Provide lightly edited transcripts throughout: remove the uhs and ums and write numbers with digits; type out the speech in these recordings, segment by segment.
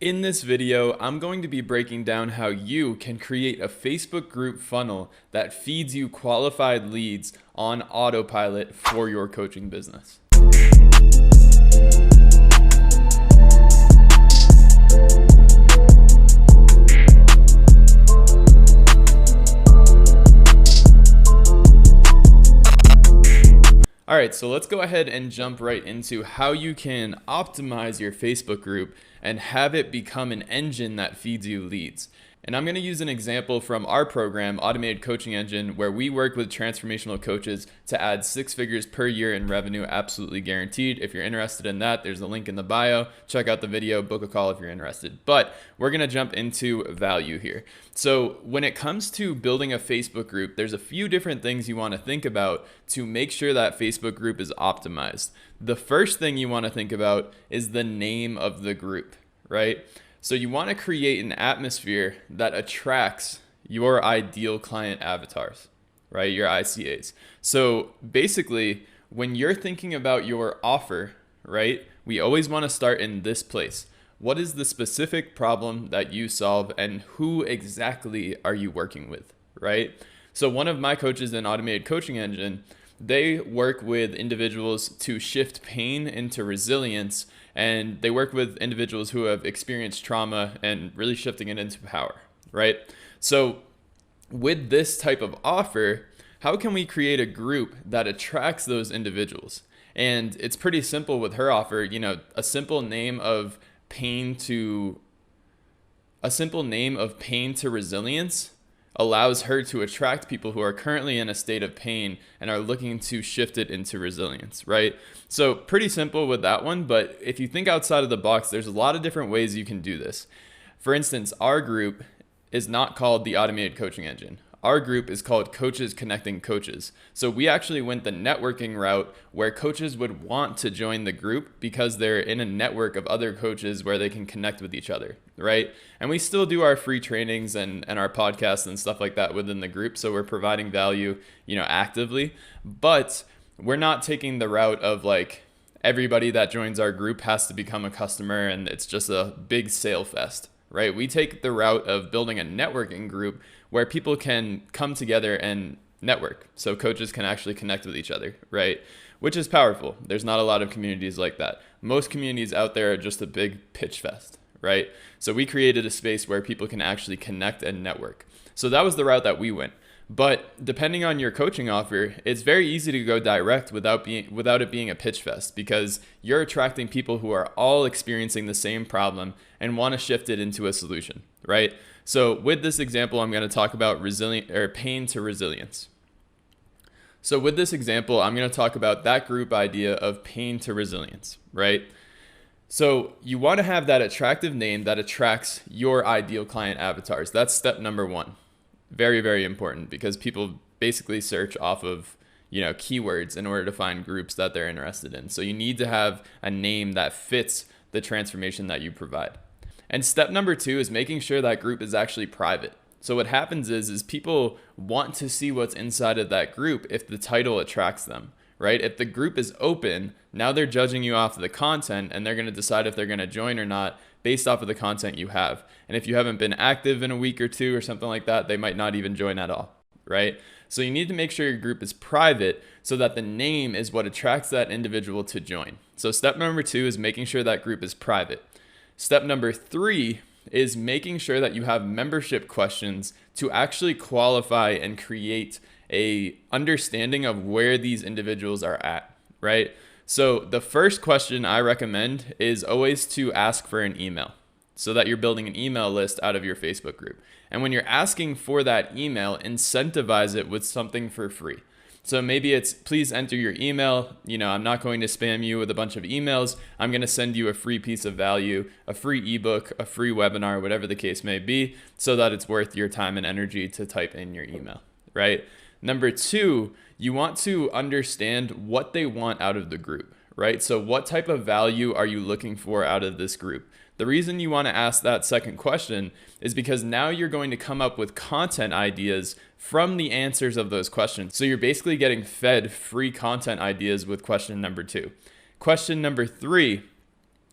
In this video, I'm going to be breaking down how you can create a Facebook group funnel that feeds you qualified leads on autopilot for your coaching business. All right, so let's go ahead and jump right into how you can optimize your Facebook group and have it become an engine that feeds you leads. And I'm going to use an example from our program, Automated Coaching Engine, where we work with transformational coaches to add 6 figures per year in revenue, absolutely guaranteed. If you're interested in that, there's a link in the bio. Check out the video, book a call if you're interested. But we're going to jump into value here. So when it comes to building a Facebook group, there's a few different things you want to think about to make sure that Facebook group is optimized. The first thing you want to think about is the name of the group, right? So you want to create an atmosphere that attracts your ideal client avatars, right? Your ICAs. So basically, when you're thinking about your offer, right, we always want to start in this place. What is the specific problem that you solve and who exactly are you working with, right? So one of my coaches in Automated Coaching Engine, they work with individuals to shift pain into resilience, and they work with individuals who have experienced trauma and really shifting it into power, right? So with this type of offer, how can we create a group that attracts those individuals? And it's pretty simple with her offer, a simple name of pain to resilience allows her to attract people who are currently in a state of pain and are looking to shift it into resilience, right? So pretty simple with that one, but if you think outside of the box, there's a lot of different ways you can do this. For instance, our group is not called the Automated Coaching Engine. Our group is called Coaches Connecting Coaches. So we actually went the networking route where coaches would want to join the group because they're in a network of other coaches where they can connect with each other, right? And we still do our free trainings and our podcasts and stuff like that within the group. So we're providing value, actively, but we're not taking the route of like everybody that joins our group has to become a customer and it's just a big sale fest, right? We take the route of building a networking group where people can come together and network. So coaches can actually connect with each other, right? Which is powerful. There's not a lot of communities like that. Most communities out there are just a big pitch fest, right? So we created a space where people can actually connect and network. So that was the route that we went. But depending on your coaching offer, it's very easy to go direct without it being a pitch fest because you're attracting people who are all experiencing the same problem and want to shift it into a solution, right? So with this example, I'm going to talk about pain to resilience. So with this example, I'm going to talk about that group idea of pain to resilience, right? So you want to have that attractive name that attracts your ideal client avatars. That's step number one. Very, very important because people basically search off of, keywords in order to find groups that they're interested in. So you need to have a name that fits the transformation that you provide. And step number 2 is making sure that group is actually private. So what happens is people want to see what's inside of that group if the title attracts them, right? If the group is open, now they're judging you off of the content and they're going to decide if they're going to join or not based off of the content you have. And if you haven't been active in a week or two or something like that, they might not even join at all, right? So you need to make sure your group is private so that the name is what attracts that individual to join. So step number 2 is making sure that group is private. Step number 3 is making sure that you have membership questions to actually qualify and create a understanding of where these individuals are at, right? So the first question I recommend is always to ask for an email so that you're building an email list out of your Facebook group. And when you're asking for that email, incentivize it with something for free. So maybe it's please enter your email. I'm not going to spam you with a bunch of emails. I'm going to send you a free piece of value, a free ebook, a free webinar, whatever the case may be, so that it's worth your time and energy to type in your email, right? Number 2, you want to understand what they want out of the group, right? So what type of value are you looking for out of this group? The reason you want to ask that second question is because now you're going to come up with content ideas from the answers of those questions. So you're basically getting fed free content ideas with question number 2. Question number 3,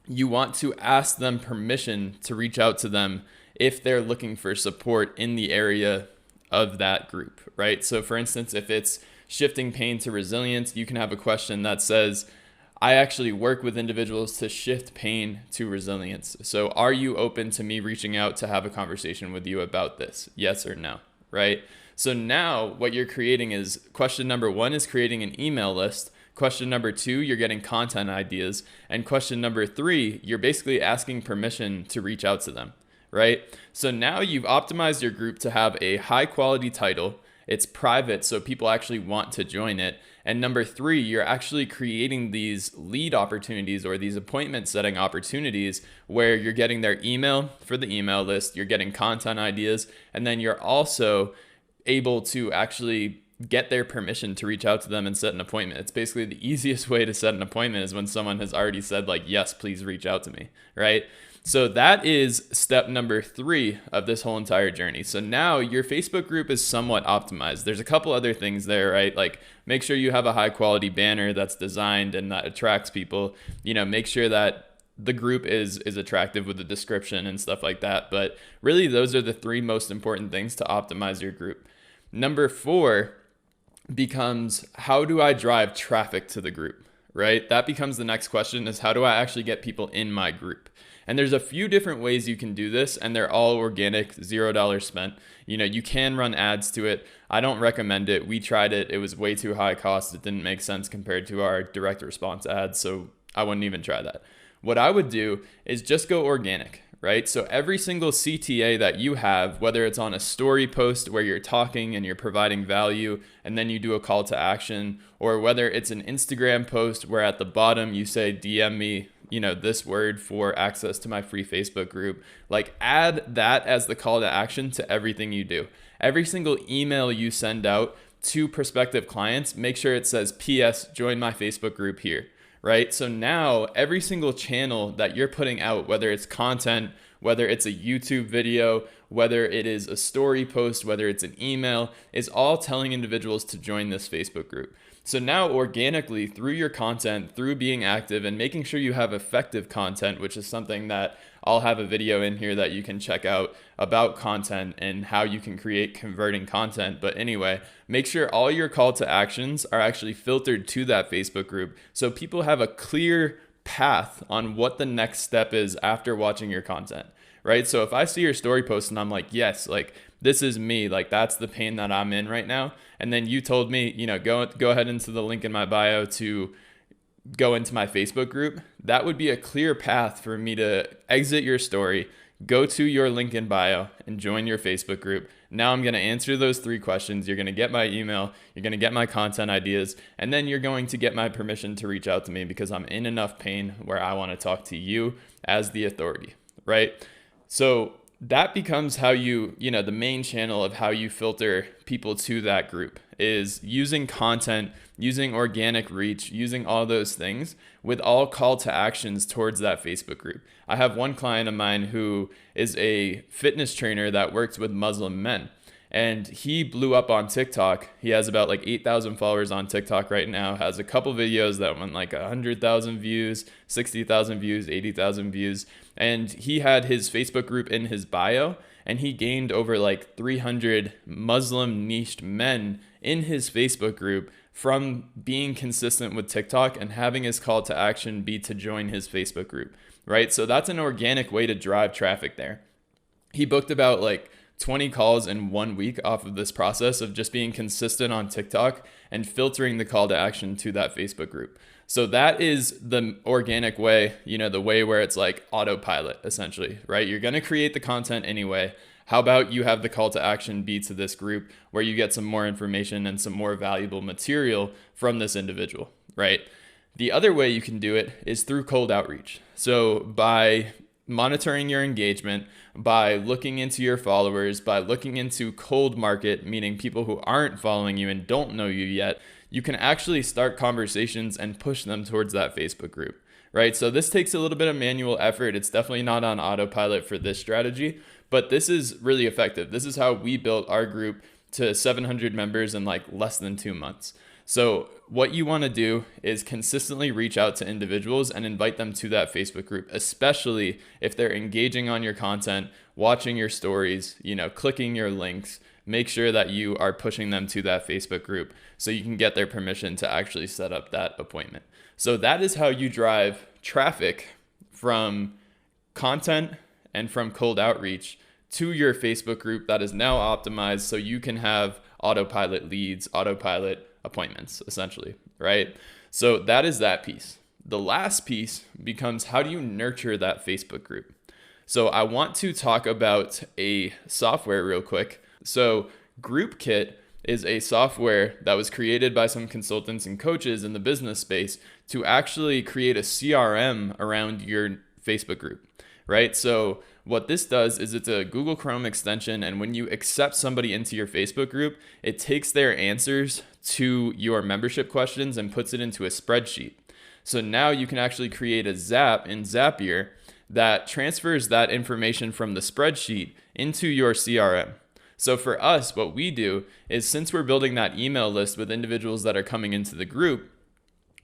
you want to ask them permission to reach out to them if they're looking for support in the area of that group, right? So for instance, if it's shifting pain to resilience, you can have a question that says, I actually work with individuals to shift pain to resilience. So are you open to me reaching out to have a conversation with you about this? Yes or no, right? So now what you're creating is, question number one is creating an email list. Question number two, you're getting content ideas. And question number three, you're basically asking permission to reach out to them, right? So now you've optimized your group to have a high quality title. It's private, so people actually want to join it. And number three, you're actually creating these lead opportunities or these appointment setting opportunities where you're getting their email for the email list, you're getting content ideas, and then you're also able to actually get their permission to reach out to them and set an appointment. It's basically the easiest way to set an appointment is when someone has already said like, yes, please reach out to me, right? So that is step number three of this whole entire journey. So now your Facebook group is somewhat optimized. There's a couple other things there, right? Like make sure you have a high quality banner that's designed and that attracts people, make sure that the group is attractive with the description and stuff like that. But really those are the three most important things to optimize your group. Number four becomes, how do I drive traffic to the group, right? That becomes the next question, is how do I actually get people in my group? And there's a few different ways you can do this, and they're all organic, $0 spent. You can run ads to it. I don't recommend it. We tried it. It was way too high cost. It didn't make sense compared to our direct response ads, so I wouldn't even try that. What I would do is just go organic, right? So every single CTA that you have, whether it's on a story post where you're talking and you're providing value and then you do a call to action, or whether it's an Instagram post where at the bottom you say, DM me, this word for access to my free Facebook group, like add that as the call to action to everything you do. Every single email you send out to prospective clients, make sure it says, PS, join my Facebook group here. Right? So now every single channel that you're putting out, whether it's content, whether it's a YouTube video, whether it is a story post, whether it's an email, is all telling individuals to join this Facebook group. So now organically through your content, through being active and making sure you have effective content, which is something that I'll have a video in here that you can check out about content and how you can create converting content. But anyway, make sure all your call to actions are actually filtered to that Facebook group so people have a clear path on what the next step is after watching your content, right? So if I see your story post and I'm like, yes, like this is me, like that's the pain that I'm in right now. And then you told me, go ahead into the link in my bio to go into my Facebook group, that would be a clear path for me to exit your story, go to your link in bio and join your Facebook group. Now I'm going to answer those three questions. You're going to get my email, you're going to get my content ideas, and then you're going to get my permission to reach out to me because I'm in enough pain where I want to talk to you as the authority, right? So that becomes how the main channel of how you filter people to that group is using content, using organic reach, using all those things with all call to actions towards that Facebook group. I have one client of mine who is a fitness trainer that works with Muslim men, and he blew up on TikTok. He has about like 8,000 followers on TikTok right now, has a couple videos that went like 100,000 views, 60,000 views, 80,000 views. And he had his Facebook group in his bio, and he gained over like 300 Muslim niched men in his Facebook group from being consistent with TikTok and having his call to action be to join his Facebook group, right? So that's an organic way to drive traffic there. He booked about like 20 calls in 1 week off of this process of just being consistent on TikTok and filtering the call to action to that Facebook group. So that is the organic way, the way where it's like autopilot essentially, right? You're going to create the content anyway. How about you have the call to action be to this group where you get some more information and some more valuable material from this individual, right? The other way you can do it is through cold outreach. So by monitoring your engagement, by looking into your followers, by looking into cold market, meaning people who aren't following you and don't know you yet, you can actually start conversations and push them towards that Facebook group, right? So this takes a little bit of manual effort. It's definitely not on autopilot for this strategy, but this is really effective. This is how we built our group to 700 members in like less than 2 months. So what you want to do is consistently reach out to individuals and invite them to that Facebook group, especially if they're engaging on your content, watching your stories, clicking your links. Make sure that you are pushing them to that Facebook group so you can get their permission to actually set up that appointment. So that is how you drive traffic from content and from cold outreach to your Facebook group that is now optimized so you can have autopilot leads, autopilot appointments, essentially, right? So that is that piece. The last piece becomes, how do you nurture that Facebook group? So I want to talk about a software real quick. So GroupKit is a software that was created by some consultants and coaches in the business space to actually create a CRM around your Facebook group, right? So what this does is it's a Google Chrome extension, and when you accept somebody into your Facebook group, it takes their answers to your membership questions and puts it into a spreadsheet. So now you can actually create a Zap in Zapier that transfers that information from the spreadsheet into your CRM. So for us, what we do is, since we're building that email list with individuals that are coming into the group,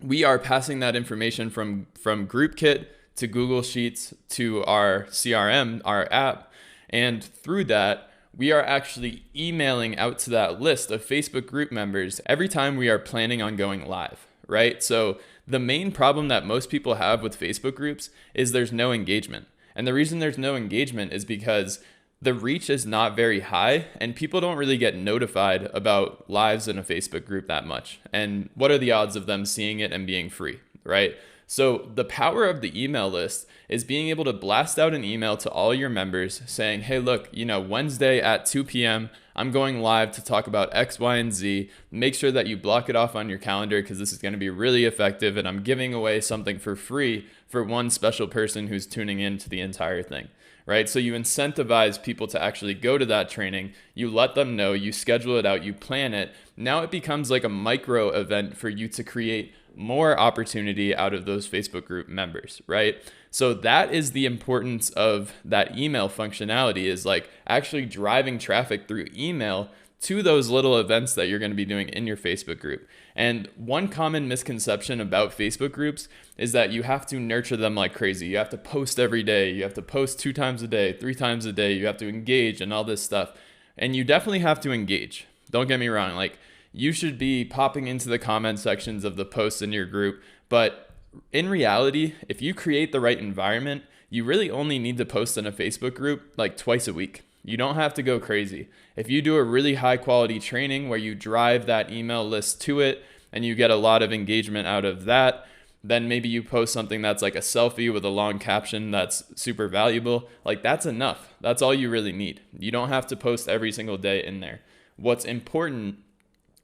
we are passing that information from GroupKit to Google Sheets to our CRM, our app. And through that, we are actually emailing out to that list of Facebook group members every time we are planning on going live, right? So the main problem that most people have with Facebook groups is there's no engagement. And the reason there's no engagement is because the reach is not very high and people don't really get notified about lives in a Facebook group that much. And what are the odds of them seeing it and being free, right? So the power of the email list is being able to blast out an email to all your members saying, hey, look, Wednesday at 2 p.m., I'm going live to talk about X, Y, and Z. Make sure that you block it off on your calendar because this is going to be really effective. And I'm giving away something for free for one special person who's tuning in to the entire thing, right? So you incentivize people to actually go to that training. You let them know, you schedule it out, you plan it. Now it becomes like a micro event for you to create more opportunity out of those Facebook group members, right? So that is the importance of that email functionality, is like actually driving traffic through email to those little events that you're going to be doing in your Facebook group. And one common misconception about Facebook groups is that you have to nurture them like crazy. You have to post every day. You have to post 2 times a day, 3 times a day. You have to engage and all this stuff. And you definitely have to engage. Don't get me wrong. Like, you should be popping into the comment sections of the posts in your group. But in reality, if you create the right environment, you really only need to post in a Facebook group like twice a week. You don't have to go crazy. If you do a really high quality training where you drive that email list to it and you get a lot of engagement out of that, then maybe you post something that's like a selfie with a long caption that's super valuable. Like, that's enough. That's all you really need. You don't have to post every single day in there. What's important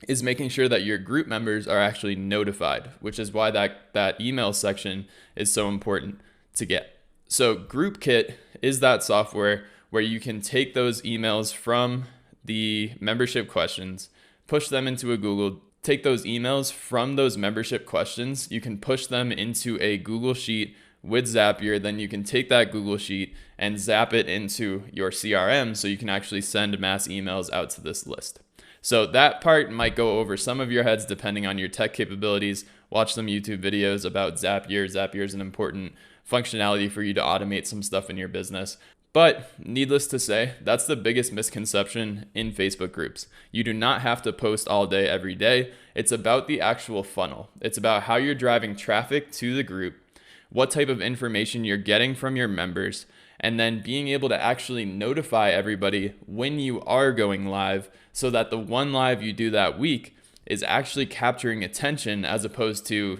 is making sure that your group members are actually notified, which is why that email section is so important to get. So GroupKit is that software where you can take those emails from the membership questions, push them into a Google, take those emails from those membership questions, you can push them into a Google Sheet with Zapier. Then you can take that Google Sheet and zap it into your CRM so you can actually send mass emails out to this list. So that part might go over some of your heads depending on your tech capabilities. Watch some YouTube videos about Zapier. Zapier is an important functionality for you to automate some stuff in your business. But needless to say, that's the biggest misconception in Facebook groups. You do not have to post all day, every day. It's about the actual funnel. It's about how you're driving traffic to the group, what type of information you're getting from your members, and then being able to actually notify everybody when you are going live so that the one live you do that week is actually capturing attention as opposed to,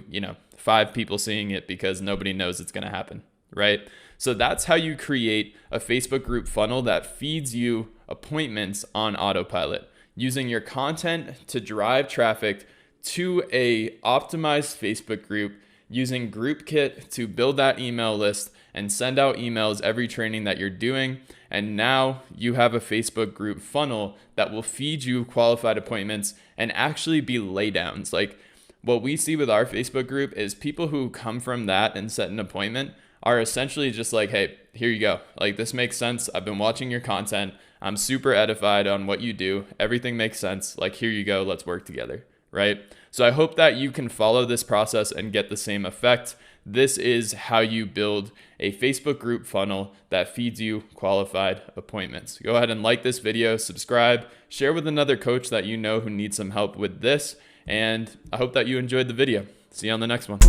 5 people seeing it because nobody knows it's going to happen, right? So that's how you create a Facebook group funnel that feeds you appointments on autopilot, using your content to drive traffic to a optimized Facebook group, using GroupKit to build that email list and send out emails every training that you're doing. And now you have a Facebook group funnel that will feed you qualified appointments and actually be laydowns. Like, what we see with our Facebook group is people who come from that and set an appointment are essentially just like, hey, here you go. Like, this makes sense. I've been watching your content. I'm super edified on what you do. Everything makes sense. Like, here you go. Let's work together, right? So I hope that you can follow this process and get the same effect. This is how you build a Facebook group funnel that feeds you qualified appointments. Go ahead and like this video, subscribe, share with another coach that you know who needs some help with this, and I hope that you enjoyed the video. See you on the next one.